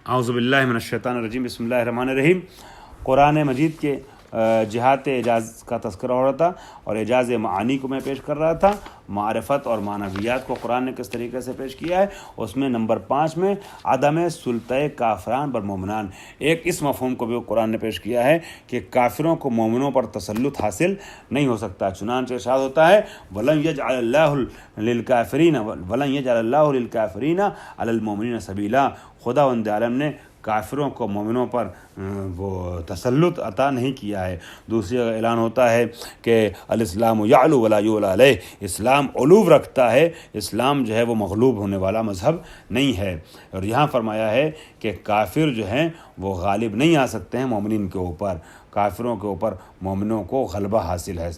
اعوذ باللہ من الشیطان الرجیم، بسم اللہ الرحمن الرحیم۔ قرآن مجید کے جہات اعجاز کا تذکرہ ہو رہا تھا اور اعجاز معانی کو میں پیش کر رہا تھا۔ معرفت اور معنویات کو قرآن نے کس طریقے سے پیش کیا ہے، اس میں نمبر 5 میں عدم سلطۂ کافران بر مومنان، ایک اس مفہوم کو بھی قرآن نے پیش کیا ہے کہ کافروں کو مومنوں پر تسلط حاصل نہیں ہو سکتا۔ چنانچہ ارشاد ہوتا ہے وَلَن يَجْعَلَ اللَّهُ لِلْكَافِرِينَ عَلَى الْمُؤْمِنِينَ سَبِيلًا، خداوند عالم نے کافروں کو مومنوں پر وہ تسلط عطا نہیں کیا ہے۔ دوسری جگہ اعلان ہوتا ہے کہ الاسلام یعلو ولا یعلی علیہ، اسلام علو رکھتا ہے، اسلام جو ہے وہ مغلوب ہونے والا مذہب نہیں ہے۔ اور یہاں فرمایا ہے کہ کافر جو ہیں وہ غالب نہیں آ سکتے ہیں مومنین کے اوپر، کافروں کے اوپر مومنوں کو غلبہ حاصل ہے،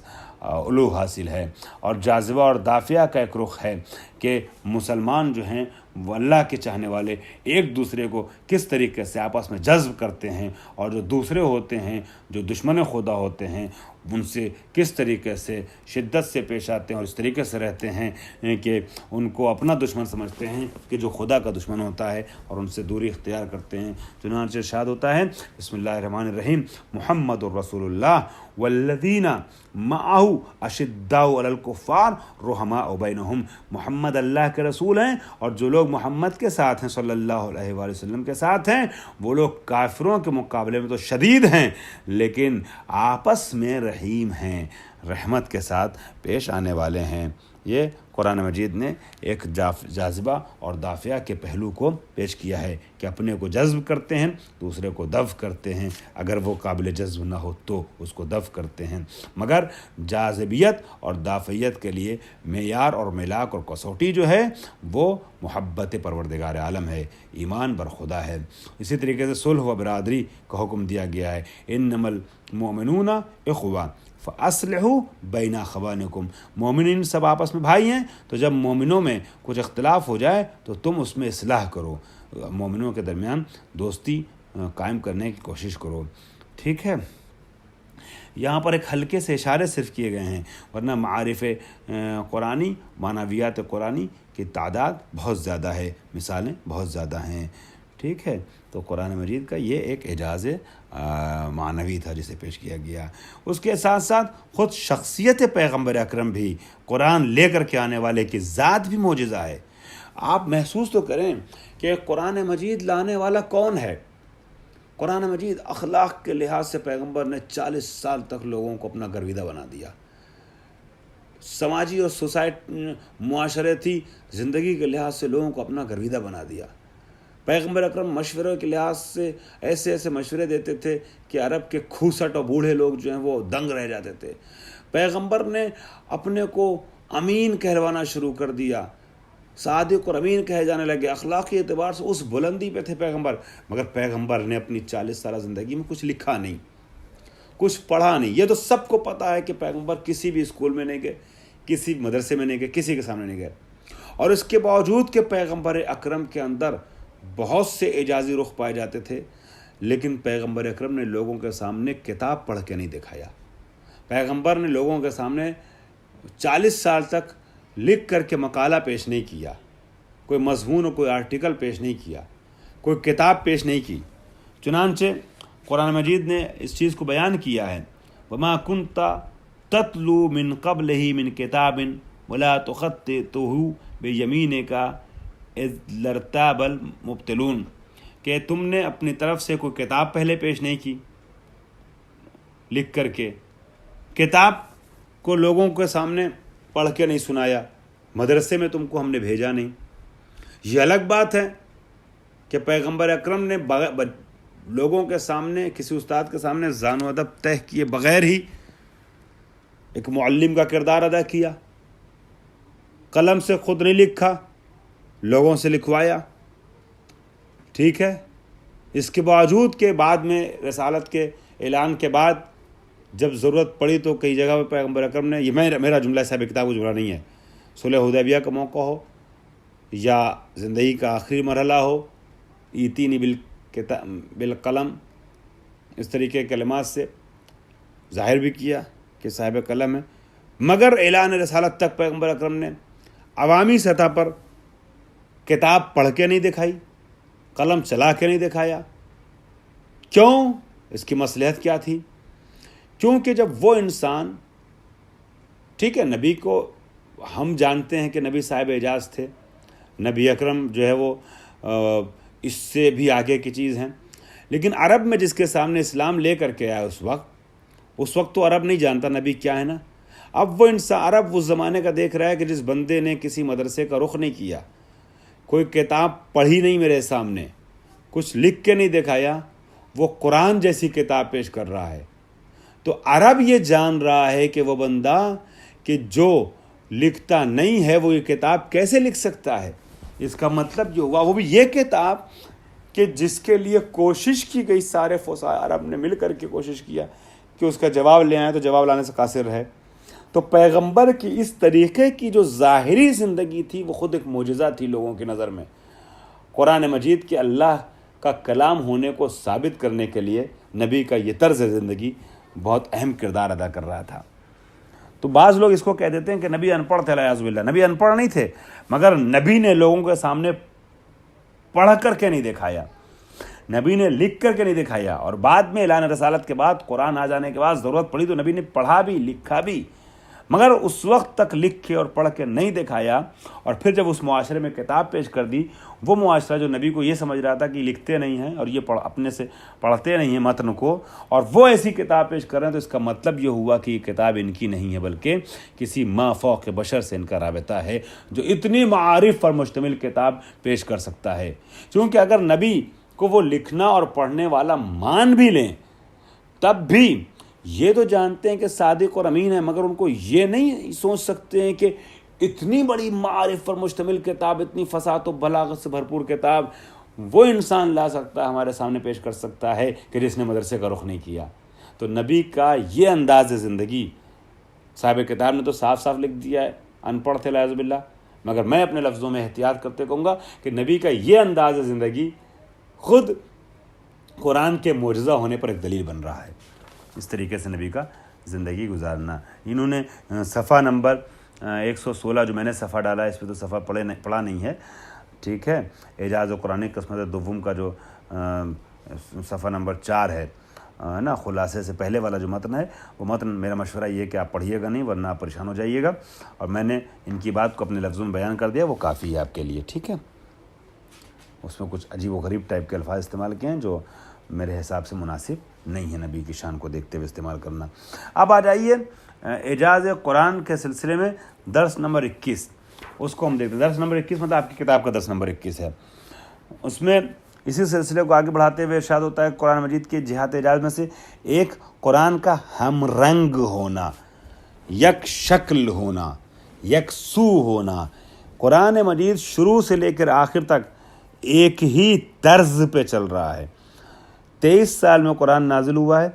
علو حاصل ہے۔ اور جاذبہ اور دافعہ کا ایک رخ ہے کہ مسلمان جو ہیں وہ اللہ کے چاہنے والے ایک دوسرے کو کس طریقے سے آپس میں جذب کرتے ہیں، اور جو دوسرے ہوتے ہیں جو دشمن خدا ہوتے ہیں ان سے کس طریقے سے شدت سے پیش آتے ہیں اور اس طریقے سے رہتے ہیں کہ ان کو اپنا دشمن سمجھتے ہیں کہ جو خدا کا دشمن ہوتا ہے، اور ان سے دوری اختیار کرتے ہیں۔ چنانچہ ارشاد ہوتا ہے بسم اللہ الرحمن الرحیم محمد الرسول اللہ والذین معہ اشداء علی الکفار رحماء بینہم، محمد اللہ کے رسول ہیں اور جو لوگ محمد کے ساتھ ہیں صلی اللہ علیہ وآلہ وسلم کے ساتھ ہیں وہ لوگ کافروں کے مقابلے میں تو شدید ہیں لیکن آپس میں رحیم ہیں، رحمت کے ساتھ پیش آنے والے ہیں۔ یہ قرآن مجید نے ایک جاذبہ اور دافعہ کے پہلو کو پیش کیا ہے کہ اپنے کو جذب کرتے ہیں، دوسرے کو دفع کرتے ہیں، اگر وہ قابل جذب نہ ہو تو اس کو دفع کرتے ہیں۔ مگر جاذبیت اور دافعیت کے لیے معیار اور ملاک اور کسوٹی جو ہے وہ محبت پروردگار عالم ہے، ایمان بر خدا ہے۔ اسی طریقے سے صلح و برادری کا حکم دیا گیا ہے، انما المؤمنون اخوہ فاصلحوا بین اخوانکم، مومنین سب آپس میں بھائی ہیں، تو جب مومنوں میں کچھ اختلاف ہو جائے تو تم اس میں اصلاح کرو، مومنوں کے درمیان دوستی قائم کرنے کی کوشش کرو۔ ٹھیک ہے، یہاں پر ایک ہلکے سے اشارے صرف کیے گئے ہیں، ورنہ معارف قرآنی، معنویات قرآنی کی تعداد بہت زیادہ ہے، مثالیں بہت زیادہ ہیں۔ ٹھیک ہے، تو قرآن مجید کا یہ ایک اعجاز معنوی تھا جسے پیش کیا گیا۔ اس کے ساتھ ساتھ خود شخصیت پیغمبر اکرم بھی، قرآن لے کر کے آنے والے کی ذات بھی معجزہ ہے۔ آپ محسوس تو کریں کہ قرآن مجید لانے والا کون ہے۔ قرآن مجید اخلاق کے لحاظ سے پیغمبر نے 40 سال تک لوگوں کو اپنا گرویدہ بنا دیا، سماجی اور معاشرتی زندگی کے لحاظ سے لوگوں کو اپنا گرویدہ بنا دیا۔ پیغمبر اکرم مشوروں کے لحاظ سے ایسے مشورے دیتے تھے کہ عرب کے کھوسٹ اور بوڑھے لوگ جو ہیں وہ دنگ رہ جاتے تھے۔ پیغمبر نے اپنے کو امین کہلوانا شروع کر دیا، صادق اور امین کہے جانے لگے، اخلاقی اعتبار سے اس بلندی پہ تھے پیغمبر۔ مگر پیغمبر نے اپنی 40 سالہ زندگی میں کچھ لکھا نہیں، کچھ پڑھا نہیں۔ یہ تو سب کو پتہ ہے کہ پیغمبر کسی بھی اسکول میں نہیں گئے، کسی مدرسے میں نہیں گئے، کسی کے سامنے نہیں گئے، اور اس کے باوجود کہ پیغمبر اکرم کے اندر بہت سے اعجازی رخ پائے جاتے تھے، لیکن پیغمبر اکرم نے لوگوں کے سامنے کتاب پڑھ کے نہیں دکھایا۔ پیغمبر نے لوگوں کے سامنے 40 سال تک لکھ کر کے مقالہ پیش نہیں کیا، کوئی مضمون اور کوئی آرٹیکل پیش نہیں کیا، کوئی کتاب پیش نہیں کی۔ چنانچہ قرآن مجید نے اس چیز کو بیان کیا ہے وَمَا كُنْتَ تَتْلُو مِن قَبْلِهِ مِن كِتَابٍ وَلَا تُخَطِّطُهُ بِيَمِينِكَ اذ لارتاب المبطلون، کہ تم نے اپنی طرف سے کوئی کتاب پہلے پیش نہیں کی لکھ کر کے، کتاب کو لوگوں کے سامنے پڑھ کے نہیں سنایا، مدرسے میں تم کو ہم نے بھیجا نہیں۔ یہ الگ بات ہے کہ پیغمبر اکرم نے لوگوں کے سامنے، کسی استاد کے سامنے زان و ادب طے کیے بغیر ہی ایک معلم کا کردار ادا کیا، قلم سے خود نہیں لکھا، لوگوں سے لکھوایا۔ ٹھیک ہے، اس کے باوجود کہ بعد میں رسالت کے اعلان کے بعد جب ضرورت پڑی تو کئی جگہ پہ پیغمبر اکرم نے، یہ میرا جملہ صاحب کتاب کا جملہ نہیں ہے، صلح حدیبیہ کا موقع ہو یا زندگی کا آخری مرحلہ ہو، ایتینی بالقلم، اس طریقے کے کلمات سے ظاہر بھی کیا کہ صاحب قلم ہے، مگر اعلان رسالت تک پیغمبر اکرم نے عوامی سطح پر کتاب پڑھ کے نہیں دکھائی، قلم چلا کے نہیں دکھایا؟ کیوں؟ اس کی مصلحت کیا تھی؟ کیونکہ جب وہ انسان، ٹھیک ہے، نبی کو ہم جانتے ہیں کہ نبی صاحب اعجاز تھے، نبی اکرم جو ہے وہ اس سے بھی آگے کی چیز ہیں، لیکن عرب میں جس کے سامنے اسلام لے کر کے آیا اس وقت تو عرب نہیں جانتا نبی کیا ہے نا۔ اب وہ انسان عرب اس زمانے کا دیکھ رہا ہے کہ جس بندے نے کسی مدرسے کا رخ نہیں کیا، کوئی کتاب پڑھی نہیں میرے سامنے، کچھ لکھ کے نہیں دکھایا، وہ قرآن جیسی کتاب پیش کر رہا ہے، تو عرب یہ جان رہا ہے کہ وہ بندہ کہ جو لکھتا نہیں ہے وہ یہ کتاب کیسے لکھ سکتا ہے۔ اس کا مطلب یہ ہوا، وہ بھی یہ کتاب کہ جس کے لیے کوشش کی گئی، سارے فصحاء عرب نے مل کر کے کوشش کیا کہ اس کا جواب لے آئیں، تو جواب لانے سے قاصر ہے۔ تو پیغمبر کی اس طریقے کی جو ظاہری زندگی تھی وہ خود ایک معجزہ تھی لوگوں کی نظر میں۔ قرآن مجید کے اللہ کا کلام ہونے کو ثابت کرنے کے لیے نبی کا یہ طرز زندگی بہت اہم کردار ادا کر رہا تھا۔ تو بعض لوگ اس کو کہہ دیتے ہیں کہ نبی ان پڑھ تھے، اعوذ باللہ۔ نبی ان پڑھ نہیں تھے، مگر نبی نے لوگوں کے سامنے پڑھ کر کے نہیں دکھایا، نبی نے لکھ کر کے نہیں دکھایا، اور بعد میں اعلان رسالت کے بعد، قرآن آ جانے کے بعد ضرورت پڑی تو نبی نے پڑھا بھی، لکھا بھی، مگر اس وقت تک لکھ کے اور پڑھ کے نہیں دکھایا۔ اور پھر جب اس معاشرے میں کتاب پیش کر دی، وہ معاشرہ جو نبی کو یہ سمجھ رہا تھا کہ لکھتے نہیں ہیں اور یہ اپنے سے پڑھتے نہیں ہیں متن کو، اور وہ ایسی کتاب پیش کر رہے ہیں، تو اس کا مطلب یہ ہوا کہ یہ کتاب ان کی نہیں ہے، بلکہ کسی ما فوق بشر سے ان کا رابطہ ہے، جو اتنی معارف پر مشتمل کتاب پیش کر سکتا ہے۔ چونکہ اگر نبی کو وہ لکھنا اور پڑھنے والا مان بھی لیں، تب بھی یہ تو جانتے ہیں کہ صادق اور امین ہے، مگر ان کو یہ نہیں سوچ سکتے ہیں کہ اتنی بڑی معارف پر مشتمل کتاب، اتنی فصاحت و بلاغت سے بھرپور کتاب وہ انسان لا سکتا ہے، ہمارے سامنے پیش کر سکتا ہے کہ جس نے مدرسے کا رخ نہیں کیا۔ تو نبی کا یہ انداز زندگی صاحب کتاب نے تو صاف صاف لکھ دیا ہے، ان پڑھ تھے اعوذ باللہ، مگر میں اپنے لفظوں میں احتیاط کرتے کہوں گا کہ نبی کا یہ انداز زندگی خود قرآن کے معجزہ ہونے پر ایک دلیل بن رہا ہے۔ اس طریقے سے نبی کا زندگی گزارنا۔ انہوں نے صفحہ نمبر 116 جو میں نے صفحہ ڈالا ہے، اس پہ تو صفحہ پڑھا نہیں ہے، ٹھیک ہے، اعجاز و قرآن قسمت دوم کا جو صفحہ نمبر 4 ہے نا، خلاصے سے پہلے والا جو متن ہے، وہ متن میرا مشورہ یہ ہے کہ آپ پڑھیے گا نہیں، ورنہ آپ پریشان ہو جائیے گا، اور میں نے ان کی بات کو اپنے لفظوں میں بیان کر دیا، وہ کافی ہے آپ کے لیے، ٹھیک ہے۔ اس میں کچھ عجیب و غریب ٹائپ کے الفاظ استعمال کیے ہیں جو میرے حساب سے مناسب نہیں ہے نبی کی شان کو دیکھتے ہوئے استعمال کرنا۔ اب آ جائیے اعجاز قرآن کے سلسلے میں درس نمبر 21، اس کو ہم دیکھتے ہیں۔ درس نمبر 21 مطلب آپ کی کتاب کا درس نمبر 21 ہے۔ اس میں اسی سلسلے کو آگے بڑھاتے ہوئے ارشاد ہوتا ہے قرآن مجید کے جہات اعجاز میں سے ایک قرآن کا ہم رنگ ہونا، یک شکل ہونا، یکسو ہونا۔ قرآن مجید شروع سے لے کر آخر تک ایک ہی طرز پہ چل رہا ہے۔ 23 سال میں قرآن نازل ہوا ہے،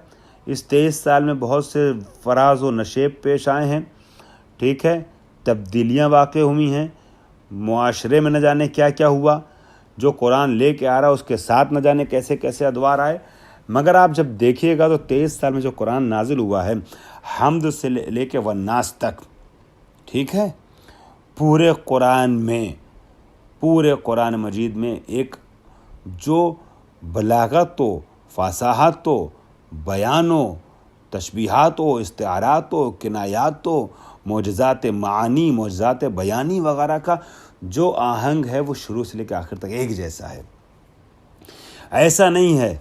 اس 23 سال میں بہت سے فراز و نشیب پیش آئے ہیں، ٹھیک ہے، تبدیلیاں واقع ہوئی ہیں، معاشرے میں نہ جانے کیا کیا ہوا، جو قرآن لے کے آ رہا ہے اس کے ساتھ نہ جانے کیسے کیسے ادوار آئے، مگر آپ جب دیکھیے گا تو 23 سال میں جو قرآن نازل ہوا ہے، حمد سے لے کے والناس تک، ٹھیک ہے، پورے قرآن مجید میں ایک جو بلاغت و فصاحت و بیان و تشبیہات و استعارات و کنایات و معجزات معانی، معجزات بیانی وغیرہ کا جو آہنگ ہے وہ شروع سے لے کے آخر تک ایک جیسا ہے۔ ایسا نہیں ہے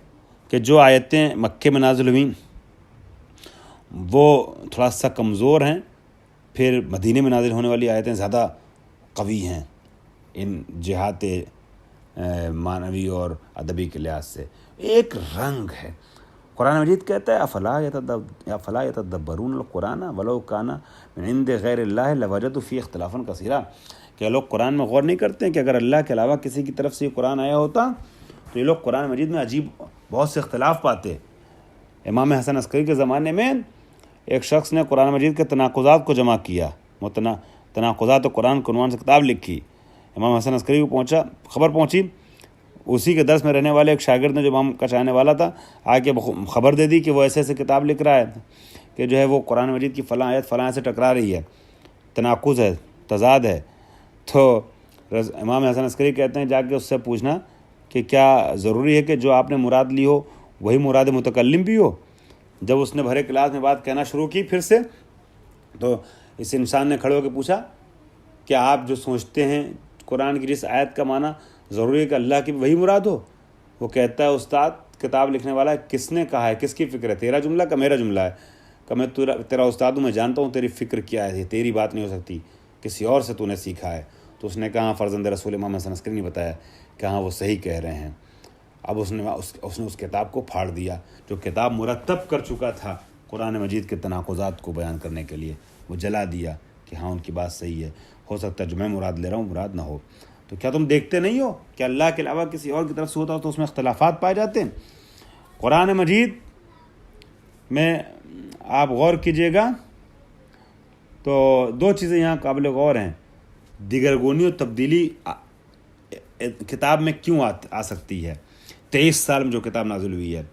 کہ جو آیتیں مکے میں نازل ہوئیں وہ تھوڑا سا کمزور ہیں، پھر مدینے میں نازل ہونے والی آیتیں زیادہ قوی ہیں ان جہات معنوی اور ادبی کے لحاظ سے۔ ایک رنگ ہے۔ قرآن مجید کہتا ہے افلا یتدبرون القرآن ولو کان من عند غیر اللہ لوجدوا فیہ اختلافا کثیرا۔ کیا لوگ قرآن میں غور نہیں کرتے ہیں کہ اگر اللہ کے علاوہ کسی کی طرف سے یہ قرآن آیا ہوتا تو یہ لوگ قرآن مجید میں عجیب بہت سے اختلاف پاتے۔ امام حسن عسکری کے زمانے میں ایک شخص نے قرآن مجید کے تناقضات کو جمع کیا، تناقضات قرآن کے عنوان سے کتاب لکھی۔ امام حسن عسکری کو خبر پہنچی، اسی کے درس میں رہنے والے ایک شاگرد نے جو امام کا چاہنے والا تھا آ کے خبر دے دی کہ وہ ایسے ایسے کتاب لکھ رہا ہے کہ جو ہے وہ قرآن مجید کی فلاں آیت فلاں سے ٹکرا رہی ہے، تناقض ہے، تضاد ہے۔ تو امام حسن عسکری کہتے ہیں جا کے اس سے پوچھنا کہ کیا ضروری ہے کہ جو آپ نے مراد لی ہو وہی مراد متکلم بھی ہو؟ جب اس نے بھرے کلاس میں بات کہنا شروع کی پھر سے، تو اس انسان نے کھڑے ہو کے پوچھا کہ آپ جو سوچتے ہیں قرآن کی جس آیت کا معنی ضروری ہے کہ اللہ کی وہی مراد ہو؟ وہ کہتا ہے استاد کتاب لکھنے والا ہے، کس نے کہا ہے، کس کی فکر ہے، تیرا جملہ کا میرا جملہ ہے؟ کہ میں تیرا استاد ہوں، میں جانتا ہوں تیری فکر کیا ہے، تیری بات نہیں ہو سکتی، کسی اور سے تو نے سیکھا ہے۔ تو اس نے کہا فرزند رسول محمد صلی اللہ علیہ وسلم نے بتایا کہ ہاں وہ صحیح کہہ رہے ہیں۔ اب اس نے اس کتاب کو پھاڑ دیا جو کتاب مرتب کر چکا تھا قرآن مجید کے تناقضات کو بیان کرنے کے لیے، وہ جلا دیا کہ ہاں ان کی بات صحیح ہے، ہو سکتا ہے جو میں مراد لے رہا ہوں مراد نہ ہو۔ تو کیا تم دیکھتے نہیں ہو کہ اللہ کے علاوہ کسی اور کی طرف سے ہوتا ہو تو اس میں اختلافات پائے جاتے ہیں؟ قرآن مجید میں آپ غور کیجئے گا تو دو چیزیں یہاں قابل غور ہیں۔ دیگرگونی و تبدیلی کتاب میں کیوں آ سکتی ہے 23 سال میں جو کتاب نازل ہوئی ہے؟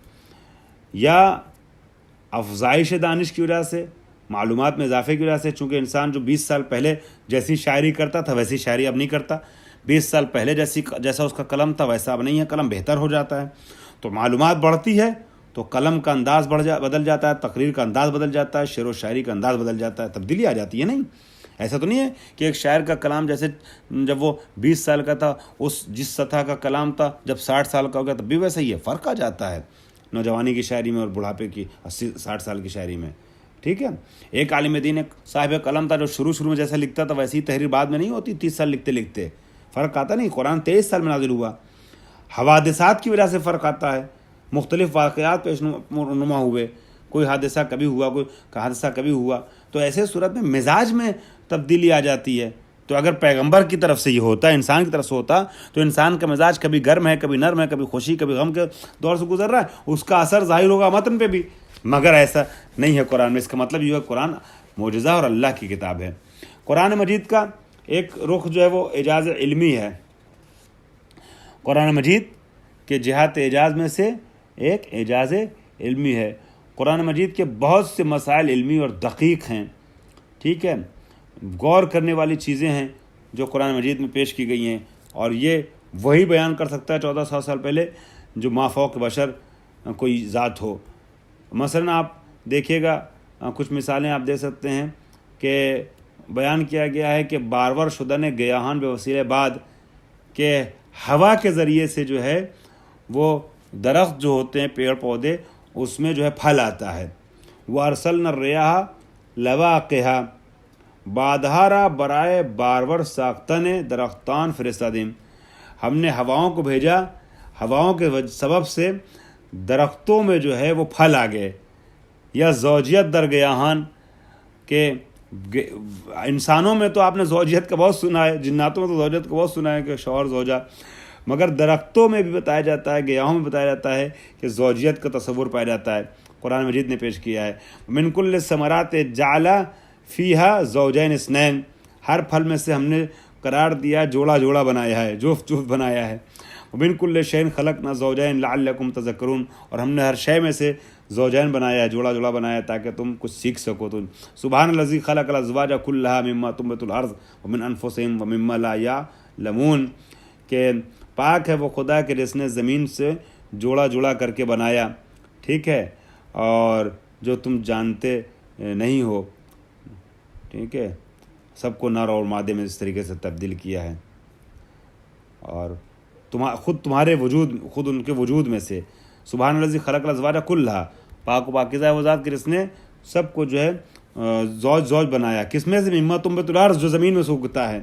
یا افزائش دانش کی وجہ سے، معلومات میں اضافے کی وجہ سے، چونکہ انسان جو 20 سال پہلے جیسی شاعری کرتا تھا ویسی شاعری اب نہیں کرتا، 20 سال پہلے جیسا اس کا قلم تھا ویسا اب نہیں ہے، قلم بہتر ہو جاتا ہے، تو معلومات بڑھتی ہے تو قلم کا انداز بدل جاتا ہے، تقریر کا انداز بدل جاتا ہے، شعر و شاعری کا انداز بدل جاتا ہے، تبدیلی آ جاتی ہے۔ نہیں، ایسا تو نہیں ہے کہ ایک شاعر کا کلام جیسے جب وہ 20 سال کا تھا جس سطح کا کلام تھا جب 60 سال کا ہو گیا تب بھی ویسا ہی ہے، فرق آ جاتا ہے نوجوانی کی شاعری میں اور بڑھاپے کی 80-60 سال کی شاعری میں۔ ٹھیک ہے، ایک عالم دین ایک صاحب قلم تھا جو شروع میں جیسا لکھتا تھا ویسی تحریر بعد میں نہیں ہوتی، 30 سال لکھتے فرق آتا نہیں۔ قرآن 23 سال میں نازل ہوا، حوادثات کی وجہ سے فرق آتا ہے، مختلف واقعات پیش نما ہوئے، کوئی حادثہ کبھی ہوا کوئی حادثہ کبھی ہوا، تو ایسے صورت میں مزاج میں تبدیلی آ جاتی ہے۔ تو اگر پیغمبر کی طرف سے یہ ہوتا، انسان کی طرف سے ہوتا، تو انسان کا مزاج کبھی گرم ہے کبھی نرم ہے، کبھی خوشی کبھی غم کے دور سے گزر رہا ہے، اس کا اثر ظاہر ہوگا متن پہ بھی، مگر ایسا نہیں ہے قرآن میں۔ اس کا مطلب یہ ہے قرآن معجزہ اور اللہ کی کتاب ہے۔ قرآن مجید کا ایک رخ جو ہے وہ اعجاز علمی ہے، قرآن مجید کے جہات اعجاز میں سے ایک اعجاز علمی ہے۔ قرآن مجید کے بہت سے مسائل علمی اور دقیق ہیں، ٹھیک ہے، غور کرنے والی چیزیں ہیں جو قرآن مجید میں پیش کی گئی ہیں، اور یہ وہی بیان کر سکتا ہے 1400 سال پہلے جو ما فوق بشر کوئی ذات ہو۔ مثلا آپ دیکھیے گا کچھ مثالیں آپ دے سکتے ہیں کہ بیان کیا گیا ہے کہ بارور شدن گیاہان بے وسیلہ بعد کہ ہوا کے ذریعے سے جو ہے وہ درخت جو ہوتے ہیں پیڑ پودے اس میں جو ہے پھل آتا ہے۔ وارسلنا الریاح لواقحا بادہارا برائے بارور ساختن درختان فرستادیم، ہم نے ہواؤں کو بھیجا، ہواؤں کے سبب سے درختوں میں جو ہے وہ پھل آ گئے۔ یا زوجیت در گیاہان کہ انسانوں میں تو آپ نے زوجیت کا بہت سنا ہے، جناتوں میں تو زوجیت کا بہت سنا ہے کہ شوہر زوجہ، مگر درختوں میں بھی بتایا جاتا ہے، گیاہوں میں بتایا جاتا ہے کہ زوجیت کا تصور پایا جاتا ہے، قرآن مجید نے پیش کیا ہے۔ من کل ثمرات جعل فیہا زوجین اثنین، ہر پھل میں سے ہم نے قرار دیا جوڑا جوڑا بنایا ہے، جفت بنایا ہے۔ ومن کل شیء خلقنا زوجین لعلکم تذکرون، اور ہم نے ہر شے میں سے زوجین بنایا ہے، جوڑا جوڑا بنایا ہے تاکہ تم کچھ سیکھ سکو۔ تم سبحان الذی خلق الازواج کلھا مما تنبت الارض ومن انفسہم ومما لا یعلمون، کہ پاک ہے وہ خدا کہ جس نے زمین سے جوڑا جوڑا کر کے بنایا، ٹھیک ہے، اور جو تم جانتے نہیں ہو، ٹھیک ہے، سب کو نر اور مادے میں اس طریقے سے تبدیل کیا ہے، اور تمہارے وجود، خود ان کے وجود میں سے۔ سبحان الذی خلق الازواج کلھا، پاک و پاکیزہ ہے وہ ذات کہ جس نے سب کو جو ہے زوج بنایا، کس میں سے؟ مما تنبت الارض، جو زمین میں سے اگتا ہے،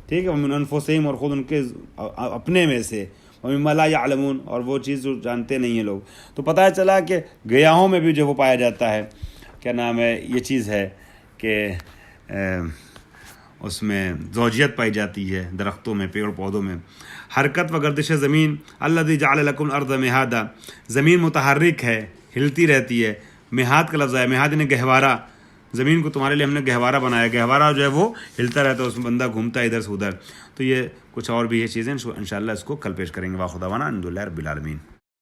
ٹھیک ہے، ومن انفسہم، اور خود ان کے اپنے میں سے، ومما لا یعلمون، اور وہ چیز جو جانتے نہیں ہیں لوگ۔ تو پتہ چلا کہ گیاہوں میں بھی جو وہ پایا جاتا ہے، کیا نام ہے، یہ چیز ہے کہ اس میں زوجیت پائی جاتی ہے، درختوں میں، پیڑ پودوں میں۔ حرکت و گردش زمین، الذی جعل لکم الارض مہادا، زمین متحرک ہے، ہلتی رہتی ہے۔ مہاد کا لفظ ہے، مہاد نے گہوارہ، زمین کو تمہارے لیے ہم نے گہوارہ بنایا، گہوارہ جو ہے وہ ہلتا رہتا ہے، اس میں بندہ گھومتا ہے ادھر سے ادھر۔ تو یہ کچھ اور بھی یہ چیزیں انشاءاللہ اس کو کل پیش کریں گے۔ واخر دعوانا الحمدللہ رب العالمین۔